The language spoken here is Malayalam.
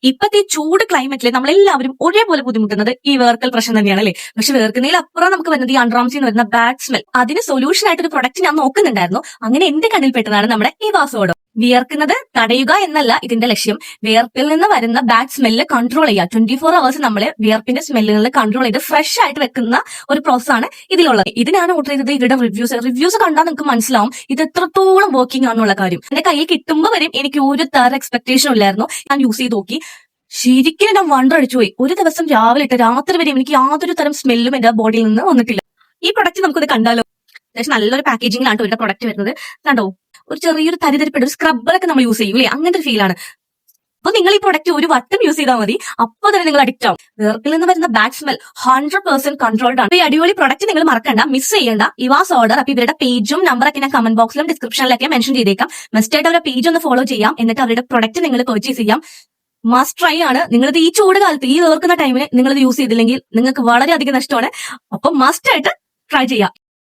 ഇപ്പത്തെ ചൂട് ക്ലൈമറ്റിൽ നമ്മളെല്ലാവരും ഒരേപോലെ ബുദ്ധിമുട്ടുന്നത് ഈ വേർക്കൽ പ്രശ്നം തന്നെയാണ് അല്ലേ? പക്ഷെ വേർക്കുന്നതിൽ അപ്പുറം നമുക്ക് വരുന്നത് ഈ അണ്ടർആംസിൽ വരുന്ന ബാഡ് സ്മെൽ. അതിന് സൊല്യൂഷൻ ആയിട്ട് ഒരു പ്രൊഡക്റ്റ് ഞാൻ നോക്കുന്നുണ്ടായിരുന്നു. അങ്ങനെ എന്റെ കണ്ണിൽ പെട്ടതാണ് നമ്മുടെ ഇവാസോഡോ. വിയർക്കുന്നത് തടയുക എന്നല്ല ഇതിന്റെ ലക്ഷ്യം. വിയർപ്പിൽ നിന്ന് വരുന്ന ബാഡ് സ്മെല്ല് കൺട്രോൾ ചെയ്യുക. 24 hours നമ്മള് വിയർപ്പിന്റെ സ്മെല്ലുകൾ കൺട്രോൾ ചെയ്ത് ഫ്രഷ് ആയിട്ട് വെക്കുന്ന ഒരു പ്രോസസ് ആണ് ഇതിലുള്ളത്. ഇതിനാണ് ഓർഡർ ചെയ്തത്. ഇവരുടെ റിവ്യൂസ് കണ്ടാൽ നിങ്ങൾക്ക് മനസ്സിലാവും ഇത് എത്രത്തോളം വർക്കിംഗ് ആണെന്നുള്ള കാര്യം. എന്റെ കയ്യിൽ കിട്ടുമ്പോൾ വരെയും എനിക്ക് ഒരു തരം എക്സ്പെക്ടേഷനും ഇല്ലായിരുന്നു. ഞാൻ യൂസ് ചെയ്ത് നോക്കി, ശരിക്കും ഞാൻ വണ്ടർ അടിച്ചു പോയി. ഒരു ദിവസം രാവിലെ ഇട്ട് രാത്രി വരെ എനിക്ക് യാതൊരു തരം സ്മെല്ലും എന്റെ ബോഡിയിൽ നിന്ന് വന്നിട്ടില്ല. ഈ പ്രൊഡക്റ്റ് നമുക്കത് കണ്ടാലോ? അത്യാവശ്യം നല്ലൊരു പാക്കേജിംഗിലാണ് ഇവരുടെ പ്രൊഡക്റ്റ് വരുന്നത്. കണ്ടോ, ഒരു ചെറിയൊരു തരിതരിപ്പെട്ട ഒരു സ്ക്രബ്ബറൊക്കെ നമ്മൾ യൂസ് ചെയ്യൂലേ, അങ്ങനത്തെ ഒരു ഫീലാണ്. അപ്പൊ നിങ്ങൾ ഈ പ്രൊഡക്റ്റ് ഒരു വട്ടം യൂസ് ചെയ്താൽ മതി, അപ്പൊ തന്നെ നിങ്ങൾ അഡിക്റ്റ് ആവും. വേർപ്പിൽ നിന്ന് വരുന്ന ബാഡ് സ്മെൽ 100% കൺട്രോൾഡ് ആണ്. ഈ അടിപൊളി പ്രൊഡക്റ്റ് നിങ്ങൾ മറക്കണ്ട, മിസ് ചെയ്യേണ്ട. ഇവാസ് ഓർഡർ. അപ്പൊ ഇവരുടെ പേജും നമ്പറൊക്കെ ഞാൻ കമന്റ് ബോക്സിലും ഡിസ്ക്രിപ്ഷനിലൊക്കെ മെൻഷൻ ചെയ്തേക്കാം. മസ്റ്റ് ആയിട്ട് അവരുടെ പേജ് ഒന്ന് ഫോളോ ചെയ്യാം. എന്നിട്ട് അവരുടെ പ്രൊഡക്റ്റ് നിങ്ങൾ പർച്ചേസ് ചെയ്യാം. മസ്റ്റ് ട്രൈ ആണ്. നിങ്ങളിത് ഈ ചൂട് കാലത്ത് ഈ വേർക്കുന്ന ടൈമിന് നിങ്ങളിത് യൂസ് ചെയ്തില്ലെങ്കിൽ നിങ്ങൾക്ക് വളരെയധികം നഷ്ടമാണ്. അപ്പൊ മസ്റ്റ് ആയിട്ട് ട്രൈ ചെയ്യാം.